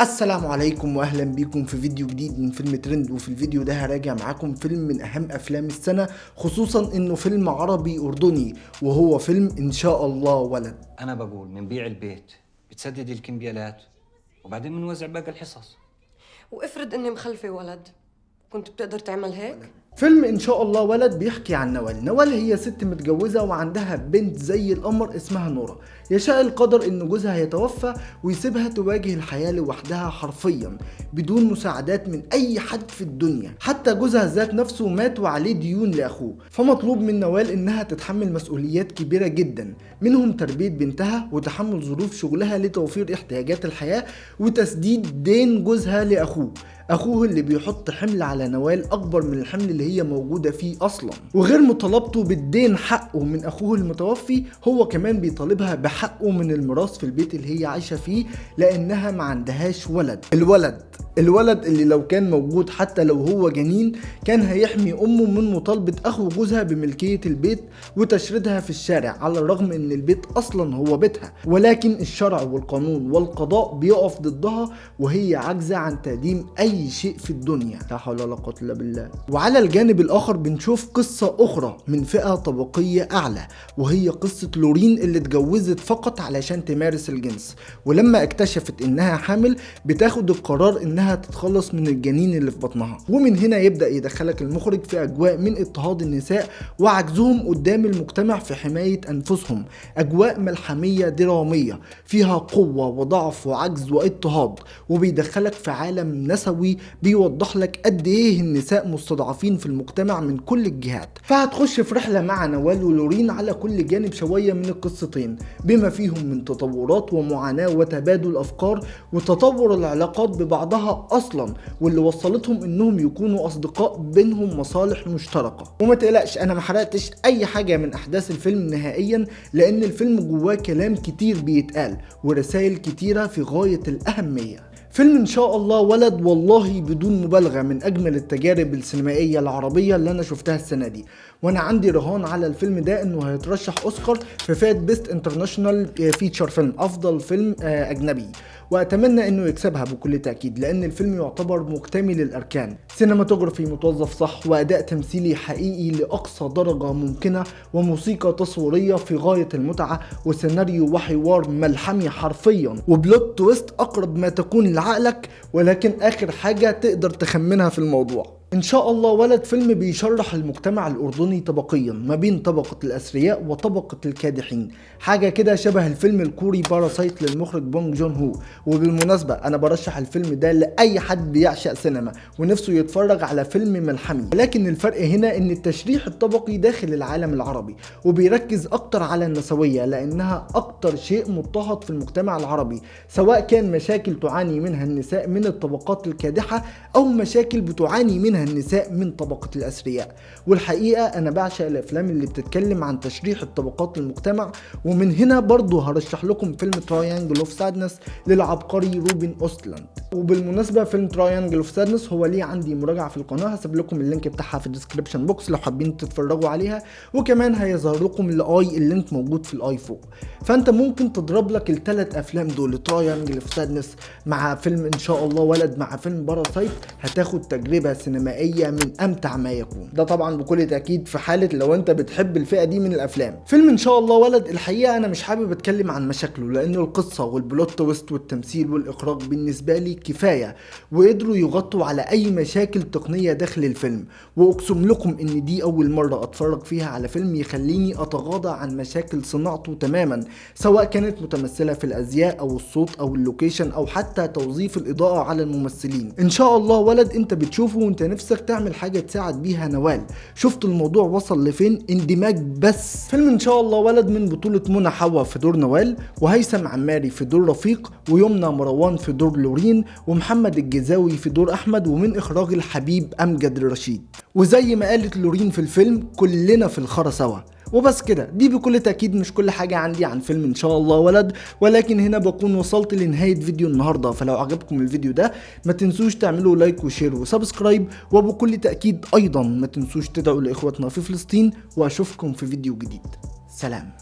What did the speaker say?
السلام عليكم واهلا بيكم في فيديو جديد من فيلم ترند. وفي الفيديو ده هراجع معاكم فيلم من اهم افلام السنة، خصوصا انه فيلم عربي اردني وهو فيلم ان شاء الله ولد. أنا بقول منبيع البيت بتسدد الكمبيالات وبعدين منوزع باقي الحصص. وافرض اني مخلفة ولد، كنت بتقدر تعمل هيك؟ فيلم ان شاء الله ولد بيحكي عن نوال هي ست متجوزة وعندها بنت زي القمر اسمها نورة. يشاء القدر ان جوزها يتوفى ويسيبها تواجه الحياة لوحدها حرفيا بدون مساعدات من اي حد في الدنيا، حتى جوزها ذات نفسه مات وعليه ديون لاخوه. فمطلوب من نوال انها تتحمل مسؤوليات كبيرة جدا، منهم تربية بنتها وتحمل ظروف شغلها لتوفير احتياجات الحياة وتسديد دين جوزها اخوه اللي بيحط حمل على نوال اكبر من الحمل اللي هي موجودة فيه اصلا. وغير مطالبته بالدين حقه من اخوه المتوفي، هو كمان بيطالبها بحقه من الميراث في البيت اللي هي عايشة فيه، لانها ما عندهاش ولد. الولد اللي لو كان موجود حتى لو هو جنين كان هيحمي امه من مطالبة اخو جوزها بملكية البيت وتشريدها في الشارع، على الرغم ان البيت اصلا هو بيتها، ولكن الشرع والقانون والقضاء بيقف ضدها وهي عاجزة عن تقديم اي شيء في الدنيا. لا حول ولا قوة الا بالله. وعلى الجانب الاخر بنشوف قصة اخرى من فئة طبقية اعلى، وهي قصة لورين اللي اتجوزت فقط علشان تمارس الجنس، ولما اكتشفت انها حامل بتاخد القرار انها تتخلص من الجنين اللي في بطنها. ومن هنا يبدأ يدخلك المخرج في اجواء من اضطهاد النساء وعجزهم قدام المجتمع في حماية انفسهم، اجواء ملحمية درامية فيها قوة وضعف وعجز واضطهاد، وبيدخلك في عالم نسوي بيوضح لك قد ايه النساء مستضعفين في المجتمع من كل الجهات. فهتخش في رحلة مع نوال ولورين على كل جانب شوية من القصتين، بما فيهم من تطورات ومعاناة وتبادل افكار وتطور العلاقات ببعضها اصلا، واللي وصلتهم انهم يكونوا اصدقاء بينهم مصالح مشتركة. وما تقلقش انا ما حرقتش اي حاجة من احداث الفيلم نهائيا، لان الفيلم جواه كلام كتير بيتقال ورسائل كتيرة في غاية الاهمية. فيلم ان شاء الله ولد والله بدون مبالغة من اجمل التجارب السينمائية العربية اللي انا شفتها السنة دي، وانا عندي رهان على الفيلم ده انه هيترشح اوسكار في فئة بيست انترناشونال فيتشر فيلم، افضل فيلم اجنبي، واتمنى انه يكسبها بكل تأكيد، لان الفيلم يعتبر مكتمل الاركان: سينماتوجرافي متوظف صح، واداء تمثيلي حقيقي لاقصى درجة ممكنة، وموسيقى تصويرية في غاية المتعة، وسيناريو وحوار ملحمي حرفيا، وبلوت تويست اقرب ما تكون لعقلك، ولكن اخر حاجة تقدر تخمنها في الموضوع. ان شاء الله ولد فيلم بيشرح المجتمع الاردني طبقيا ما بين طبقة الاثرياء وطبقة الكادحين، حاجة كده شبه الفيلم الكوري باراسايت للمخرج بونج جون هو. وبالمناسبة انا برشح الفيلم ده لاي حد بيعشق سينما ونفسه يتفرج على فيلم ملحمي، لكن الفرق هنا ان التشريح الطبقي داخل العالم العربي وبيركز اكتر على النسوية، لانها اكتر شيء مضطهد في المجتمع العربي، سواء كان مشاكل تعاني منها النساء من الطبقات الكادحة او مشاكل بتعاني منها النساء من طبقة الأثرياء. والحقيقة أنا بعشق الأفلام اللي بتتكلم عن تشريح الطبقات المجتمع، ومن هنا برضو هرشح لكم فيلم تراينجل اوف سادنس للعبقري روبن أوستلاند. وبالمناسبة فيلم تراينجل اوف سادنس هو ليه عندي مراجعة في القناة، هسيب لكم اللينك بتاعها في الديسكريبشن بوكس لو حابين تتفرجوا عليها، وكمان هيظهر لكم اللينك موجود في الاي فوق. فانت ممكن تضرب لك الثلاث افلام دول، تراينجل اوف سادنس مع فيلم ان شاء الله ولد مع فيلم باراسايت، هتاخد تجربة سينمائية من امتع ما يكون. ده طبعا بكل تاكيد في حاله لو انت بتحب الفئه دي من الافلام. فيلم ان شاء الله ولد الحقيقه انا مش حابب اتكلم عن مشاكله، لان القصه والبلوت تويست والتمثيل والاخراج بالنسبه لي كفايه، وقدروا يغطوا على اي مشاكل تقنيه داخل الفيلم. واقسم لكم ان دي اول مره اتفرج فيها على فيلم يخليني اتغاضى عن مشاكل صناعته تماما، سواء كانت متمثله في الازياء او الصوت او اللوكيشن او حتى توظيف الاضاءه على الممثلين. ان شاء الله ولد انت بتشوفه وانت نفسك تعمل حاجة تساعد بيها نوال. شفت الموضوع وصل لفين؟ اندماج بس. فيلم ان شاء الله ولد من بطولة منى حوا في دور نوال، وهيثم عماري في دور رفيق، ويمنى مروان في دور لورين، ومحمد الجزاوي في دور احمد، ومن اخراج الحبيب امجد رشيد. وزي ما قالت لورين في الفيلم كلنا في الخرا سوا. وبس كده، دي بكل تأكيد مش كل حاجة عندي عن فيلم ان شاء الله ولد، ولكن هنا بكون وصلت لنهاية فيديو النهاردة. فلو عجبكم الفيديو ده ما تنسوش تعملوا لايك وشير وسبسكرايب، وبكل تأكيد ايضا ما تنسوش تدعوا لاخواتنا في فلسطين، واشوفكم في فيديو جديد. سلام.